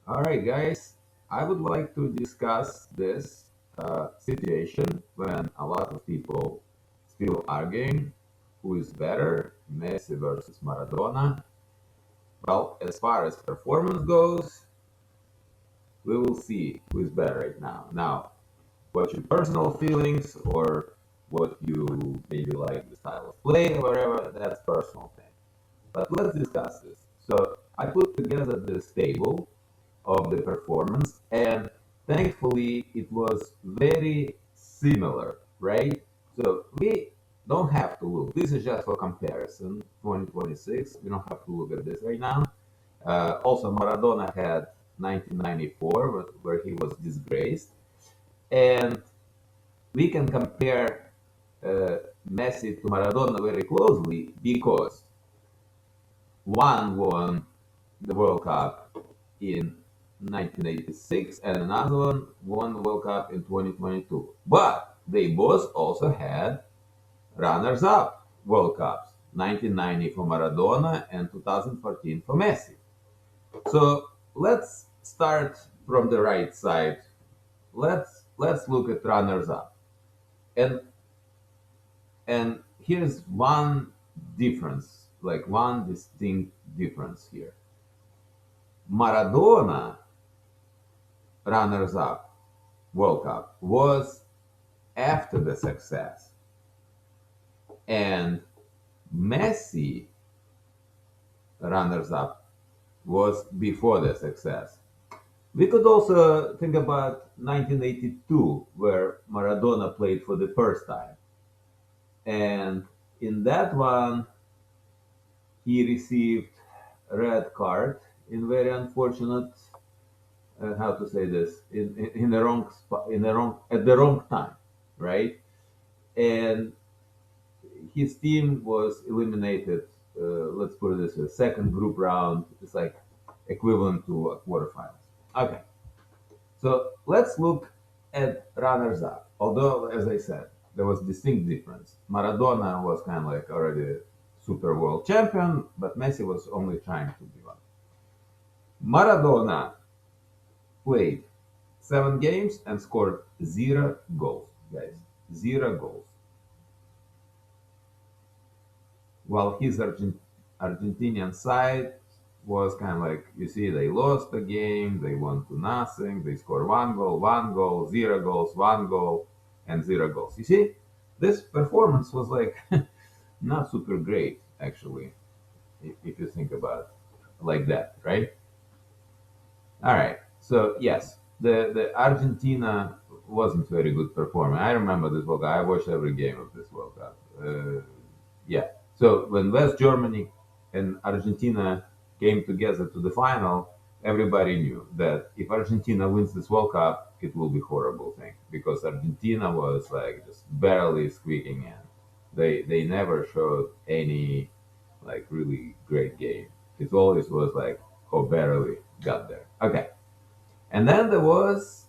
All right, guys, I would like to discuss this situation when a lot of people still arguing who is better, Messi versus Maradona. Well, as far as performance goes, we will see who is better right now. Now, what your personal feelings or what you maybe like the style of play or whatever, that's personal thing. But let's discuss this. So I put together this table of the performance, and thankfully it was very similar, right? So we don't have to look. This is just for comparison. 2026. We don't have to look at this right now. Also, Maradona had 1994, where he was disgraced, and we can compare Messi to Maradona very closely because one won the World Cup in 1986 and another one won the World Cup in 2022. But they both also had runners-up World Cups, 1990 for Maradona and 2014 for Messi. So let's start from the right side. Let's look at runners-up. And and here's one difference, like one distinct difference here. Maradona runners up World Cup was after the success, and Messi runners up was before the success. We could also think about 1982, where Maradona played for the first time, and in that one he received a red card in very unfortunate how to say this in the wrong spot in the wrong at the wrong time, right? And his team was eliminated. Let's put it this way: second group round is like equivalent to a quarterfinals. Okay, so let's look at runners up. Although, as I said, there was distinct difference. Maradona was kind of like already super world champion, but Messi was only trying to be one. Maradona played 7 games and scored 0 goals, guys. 0 goals. While his Argentinian side was kind of like, you see, they lost the game, they won to nothing, they scored 1 goal, 0 goals, 1 goal, and 0 goals. You see, this performance was like not super great, actually, if you think about it like that, right? All right. So yes, the Argentina wasn't very good performing. I remember this World Cup. I watched every game of this World Cup. Yeah. So when West Germany and Argentina came together to the final, everybody knew that if Argentina wins this World Cup, it will be horrible thing because Argentina was like just barely squeaking in. They never showed any like really great game. It always was like, oh, barely got there. Okay. And then there was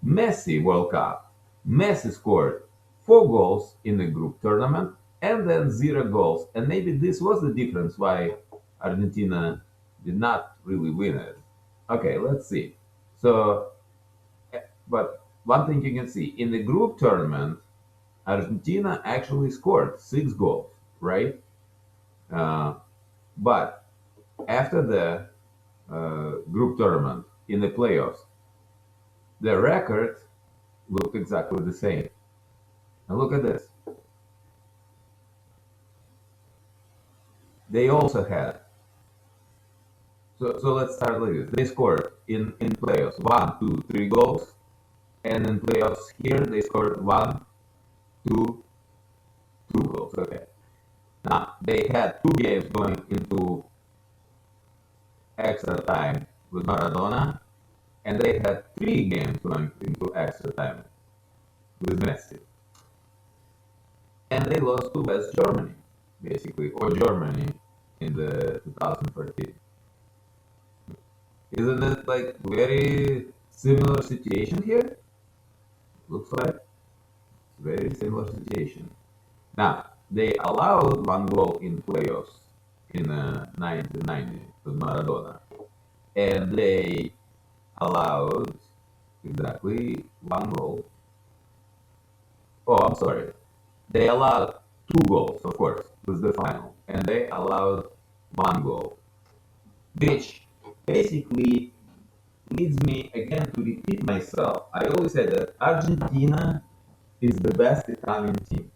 Messi World Cup. Messi scored 4 goals in the group tournament and then 0 goals. And maybe this was the difference why Argentina did not really win it. Okay, let's see. So, but one thing you can see in the group tournament, Argentina actually scored 6 goals, right? Uh, but after the group tournament in the playoffs, the record looked exactly the same. And look at this. They also had. So let's start like this. They scored in playoffs 1, 2, 3 goals, and in playoffs here they scored 1, 2, 2 goals. Okay. Now they had 2 games going into extra time with Maradona, and they had 3 games going into extra time with Messi. And they lost to West Germany, basically, or Germany in the 2013. Isn't it like very similar situation here? Looks like very similar situation. Now they allowed 1 goal in playoffs in 1990 with Maradona, and they allowed exactly one goal. Oh, I'm sorry. They allowed two goals, of course, was the final, and they allowed one goal, which basically leads me again to repeat myself. I always say that Argentina is the best Italian team.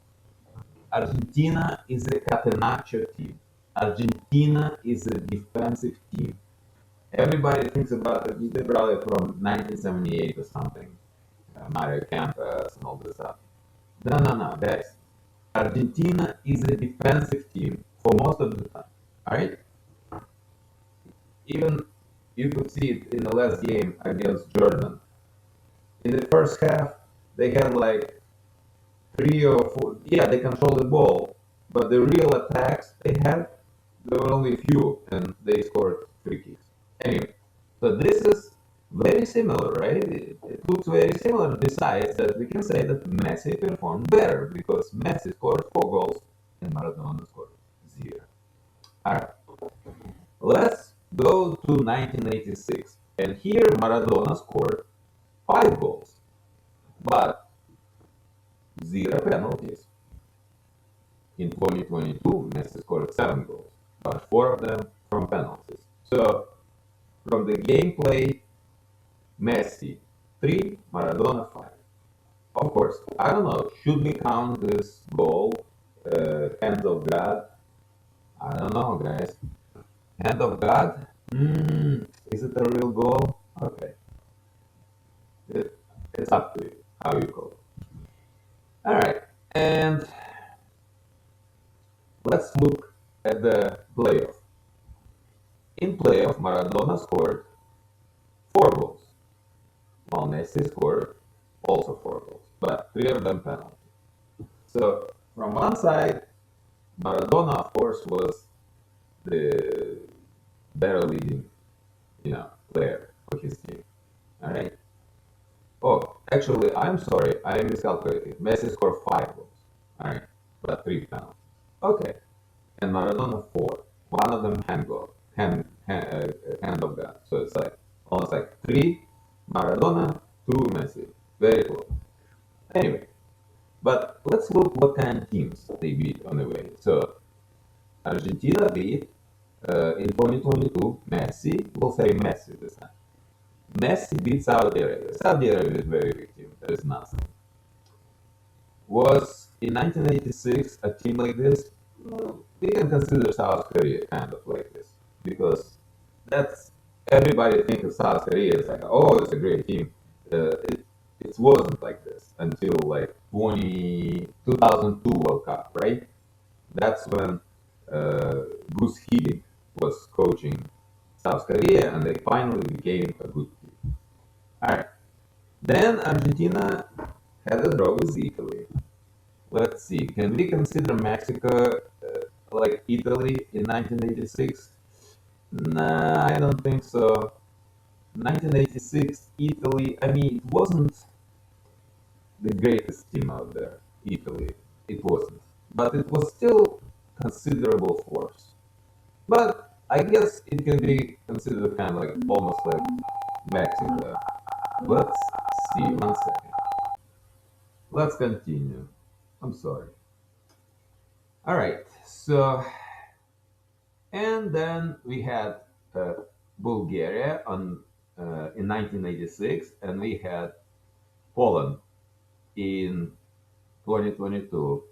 Argentina is a catenaccio team. Argentina is a defensive team. Everybody thinks about Argentina probably from 1978 or something. Mario Campos and all this stuff. No, no, no, guys. Argentina is a defensive team for most of the time. All right, even you could see it in the last game against Jordan. In the first half, they had like three or four. Yeah, they controlled the ball, but the real attacks they had, there were only a few, and they scored free kicks. Anyway, so this is very similar, right? It looks very similar. Besides that, we can say that Messi performed better because Messi scored four goals and Maradona scored zero. All right, let's go to 1986, and here Maradona scored five goals, but zero penalties. In 2022, Messi scored seven goals, but four of them from penalties. So from the gameplay, Messi 3, Maradona 5. Of course, I don't know. Should we count this goal hand of God? I don't know, guys. Hand of God? Is it a real goal? Okay, it, it's up to you how you call it. All right, and let's look at the playoff. In playoff, Maradona scored four goals, while Messi scored also four goals, but three of them penalties. So from one side, Maradona, of course, was the better leading, player for his team. All right. Oh, actually, I'm sorry, I miscalculated. Messi scored five goals. All right, but three penalties. Okay, and Maradona four. One of them hand goal, hand of God. So it's like almost like three Maradona, two Messi. Very close. Anyway, but let's look what kind of teams they beat on the way. So Argentina beat in 2022 Messi. We'll say Messi this time. Messi beat Saudi Arabia. Saudi Arabia is very big team. There is nothing. Was in 1986 a team like this? Well, we can consider South Korea kind of like this because that's everybody thinks of South Korea is like, oh, it's a great team. It wasn't like this until like 2002 World Cup, right? That's when Gus Hiddink was coaching South Korea, and they finally became a good team. All right. Then Argentina had a draw with Italy. Let's see. Can we consider Mexico like Italy in 1986? Nah, I don't think so. 1986 Italy. I mean, it wasn't the greatest team out there. Italy. It wasn't, but it was still considerable force. But I guess it can be considered kind of like almost like Mexico. Let's see, 1 second. Let's continue. I'm sorry. All right. So, and then we had uh, Bulgaria in 1986, and we had Poland in 2022.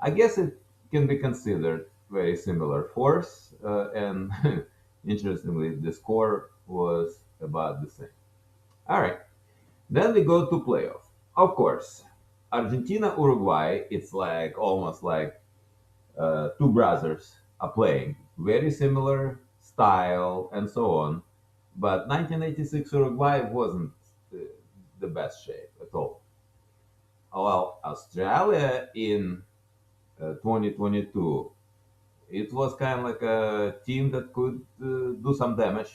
I guess it can be considered very similar force, and interestingly, the score was about the same. All right, then we go to playoff. Of course, Argentina Uruguay. It's like almost like two brothers are playing, very similar style and so on. But 1986 Uruguay wasn't the best shape at all. Well, Australia in 2022, it was kind of like a team that could do some damage.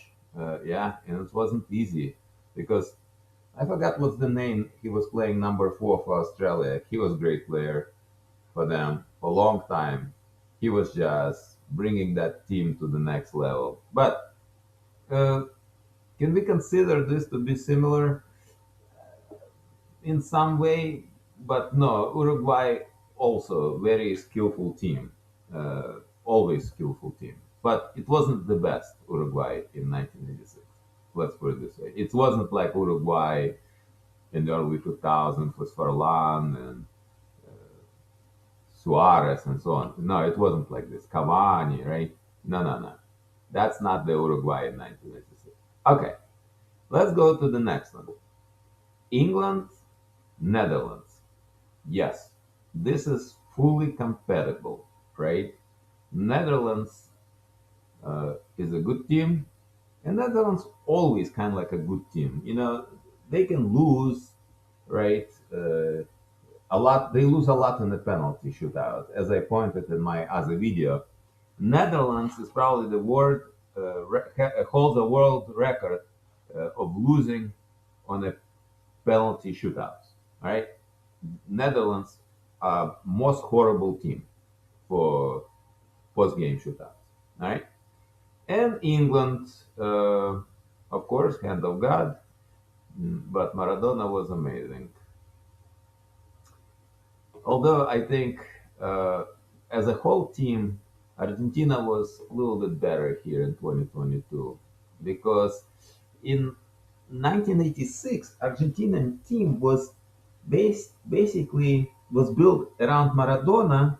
Yeah, and it wasn't easy because I forgot what's the name. He was playing number four for Australia. He was a great player for them for a long time. He was just bringing that team to the next level. But uh, Can we consider this to be similar in some way? But no, Uruguay also very skillful team, always skillful team. But it wasn't the best Uruguay in 1986. Let's put it this way: it wasn't like Uruguay in the early 2000s with Farlan and Suarez and so on. No, it wasn't like this. Cavani, right? No, no, no. That's not the Uruguay in 1986. Okay, let's go to the next one. England, Netherlands. Yes, this is fully compatible, right? Netherlands is a good team, and Netherlands always kind of like a good team. They can lose, right? A lot. They lose a lot in the penalty shootout, as I pointed in my other video. Netherlands is probably the world holds a world record of losing on a penalty shootouts. Right? Netherlands most horrible team for post game shootouts. All right, and England, of course, hand of God, but Maradona was amazing. Although I think as a whole team, Argentina was a little bit better here in 2022 because in 1986, Argentinian team was basically was built around Maradona.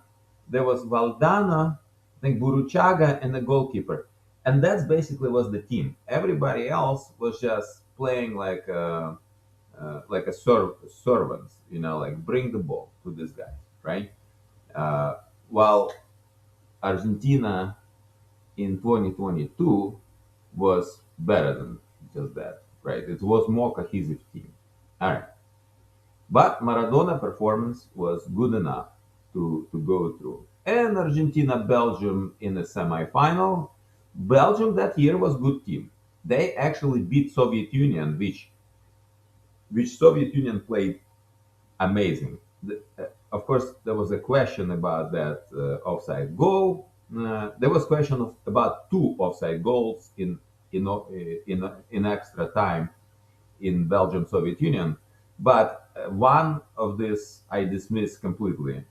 There was Valdano, I think Buruchaga, and the goalkeeper, and that's basically was the team. Everybody else was just playing like a servants, like bring the ball to this guy, right? Uh, while Argentina in 2022 was better than just that, right? It was more cohesive team. All right. But Maradona performance was good enough to go through. And Argentina Belgium in the semifinal. Belgium that year was good team. They actually beat Soviet Union, which Soviet Union played amazing. Of course, there was a question about that offside goal. There was question about two offside goals in extra time in Belgium, Soviet Union, but one of this I dismissed completely.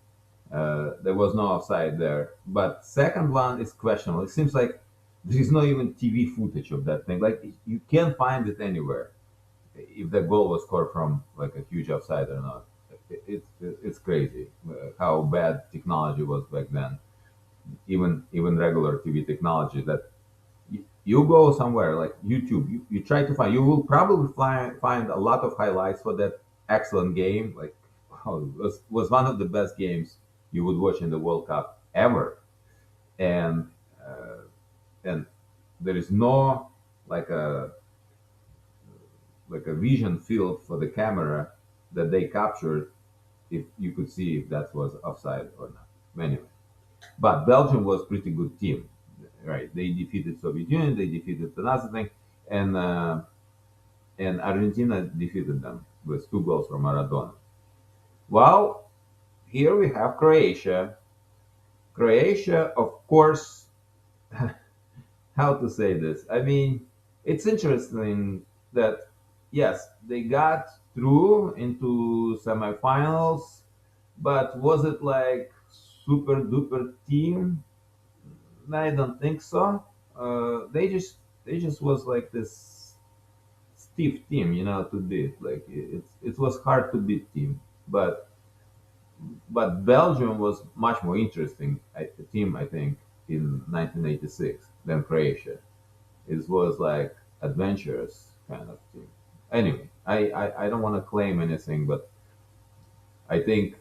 There was no offside there. But second one is questionable. It seems like there is no even TV footage of that thing. Like you can't find it anywhere if the goal was scored from like a huge offside or not. It's crazy how bad technology was back then. Even regular TV technology that you go somewhere like YouTube, you try to find, you will probably find a lot of highlights for that excellent game. Like, oh, was one of the best games you would watch in the World Cup ever, and uh, and there is no like a vision field for the camera that they captured if you could see if that was offside or not. Anyway, but Belgium was pretty good team, right? They defeated Soviet Union, they defeated the Nazi thing, and Argentina defeated them with two goals from Maradona. Well, here we have Croatia. Croatia, of course, how to say this? I mean, it's interesting that yes, they got through into semifinals, but was it like super duper team? I don't think so. They just was like this stiff team, to beat. Like it was hard to beat team, but Belgium was much more interesting team, I think, in 1986 than Croatia. It was like adventurous kind of team. Anyway, I don't want to claim anything, but I think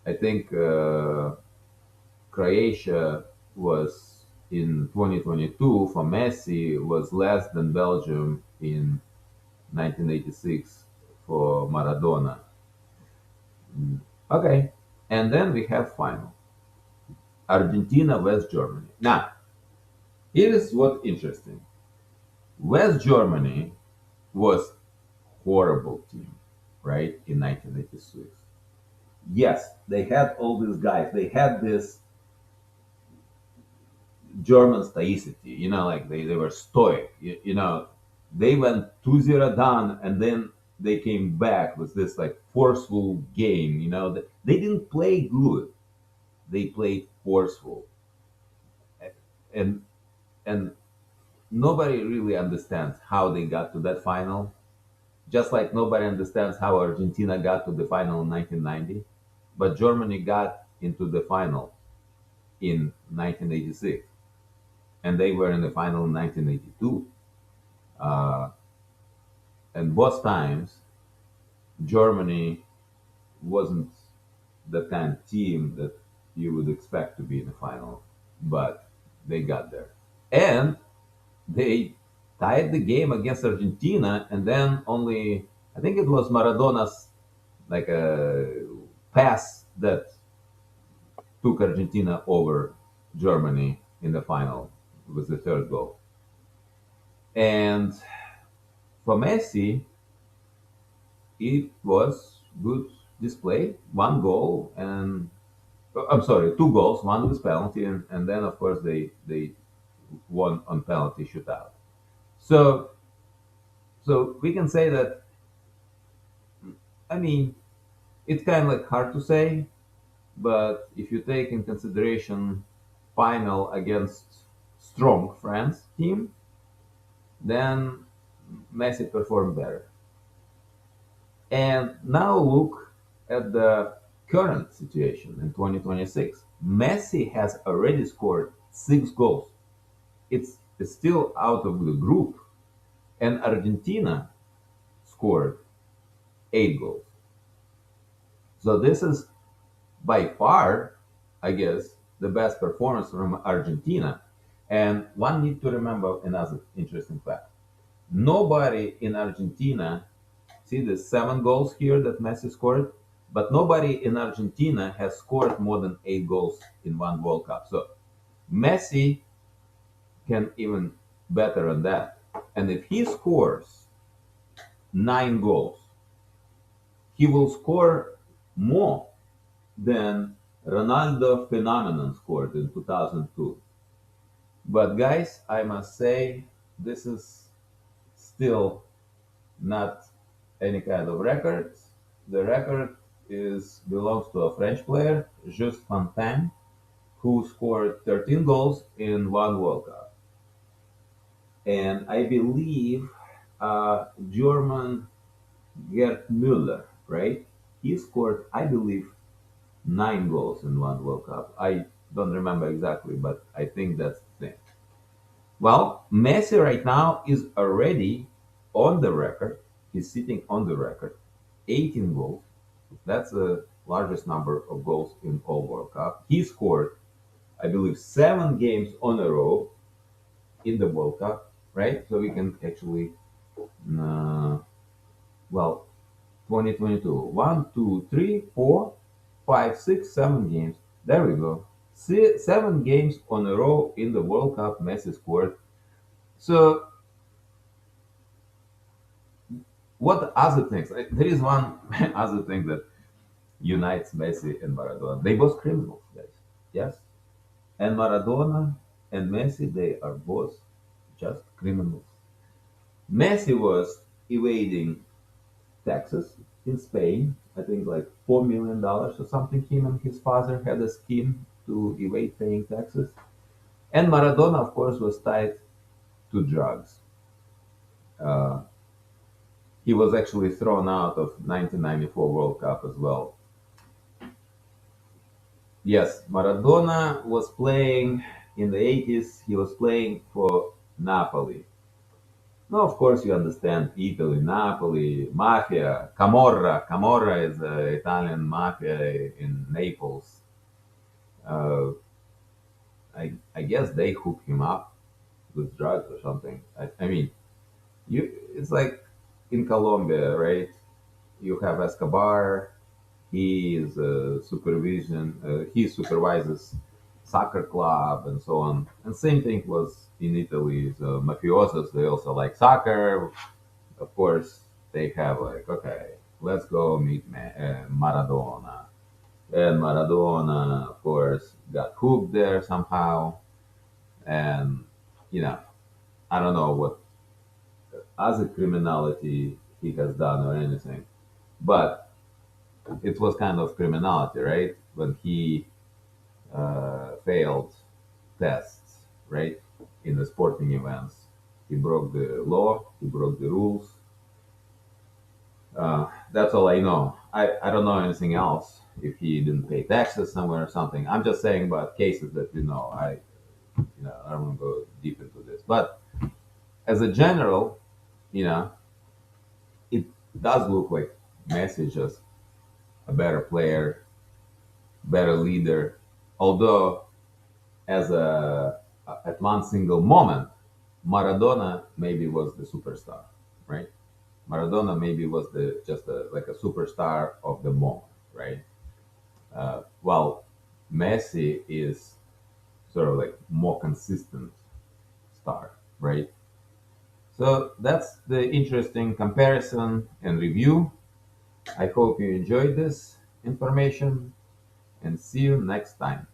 I think Croatia was in 2022 for Messi was less than Belgium in 1986 for Maradona. Okay, and then we have final Argentina West Germany. Now, here is what interesting. West Germany was horrible team, right, in 1986. Yes, they had all these guys. They had this German stoicity, like they were stoic. They went 2-0 down, and then they came back with this like forceful game. They didn't play good; they played forceful, and and nobody really understands how they got to that final. Just like nobody understands how Argentina got to the final in 1990, but Germany got into the final in 1986, and they were in the final in 1982. Uh, and both times, Germany wasn't the kind of team that you would expect to be in the final, but they got there. And they tied the game against Argentina, and then only, I think it was Maradona's like a pass that took Argentina over Germany in the final. It was the third goal. And for Messi, it was good display. One goal and I'm sorry, two goals. One was penalty, and then of course they won on penalty shootout. So so we can say that. I mean, it's kind of like hard to say, but if you take in consideration final against strong France team, then Messi performed better. And now look at the current situation in 2026. Messi has already scored 6 goals. It's still out of the group, and Argentina scored 8 goals. So this is by far, I guess, the best performance from Argentina. And one need to remember another interesting fact. Nobody in Argentina, see the 7 goals here that Messi scored, but nobody in Argentina has scored more than 8 goals in one World Cup. So Messi can even better than that. And if he scores 9 goals, he will score more than Ronaldo phenomenon scored in 2002. But guys, I must say this is still not any kind of record. The record is belongs to a French player, Just Fontaine, who scored 13 goals in one World Cup. And I believe German Gerd Müller, right? He scored, I believe, 9 goals in one World Cup. I don't remember exactly, but I think that's the thing. Well, Messi right now is already on the record. He's sitting on the record, 18 goals. That's the largest number of goals in all World Cup. He scored, I believe, 7 games on a row in the World Cup, right? So we can actually, uh, well, 2022, 1, 2, 3, 4, 5, 6, 7 games. There we go. 7 games on a row in the World Cup. Messi scored. So what other things? There is one other thing that unites Messi and Maradona. They both criminals, guys. Yes, and Maradona and Messi, they are both just criminals. Messi was evading taxes in Spain. I think like $4 million or something. Him and his father had a scheme to evade paying taxes. And Maradona, of course, was tied to drugs. Uh, he was actually thrown out of 1994 World Cup as well. Yes, Maradona was playing in the 80s. He was playing for Napoli. Now, of course, you understand Italy, Napoli, mafia, Camorra. Camorra is the Italian mafia in Naples. Uh, I guess they hook him up with drugs or something. I mean, it's like in Colombia, right? You have Escobar. He is supervision. He supervises soccer club and so on. And same thing was in Italy. So mafiosos, they also like soccer. Of course, they have like, okay, let's go meet Maradona. And Maradona, of course, got hooked there somehow. And, you know, I don't know what as a criminality he has done or anything, but it was kind of criminality, right? When he failed tests, right? In the sporting events, he broke the law, he broke the rules. That's all I know. I don't know anything else. If he didn't pay taxes somewhere or something, I'm just saying about cases that I don't want to go deep into this, but as a general, you know, it does look like Messi is just a better player, better leader. Although, as a at one single moment, Maradona maybe was the superstar, right? Maradona maybe was the just like a superstar of the moment, right? While Messi is sort of like more consistent star, right? So that's the interesting comparison and review. I hope you enjoyed this information and see you next time.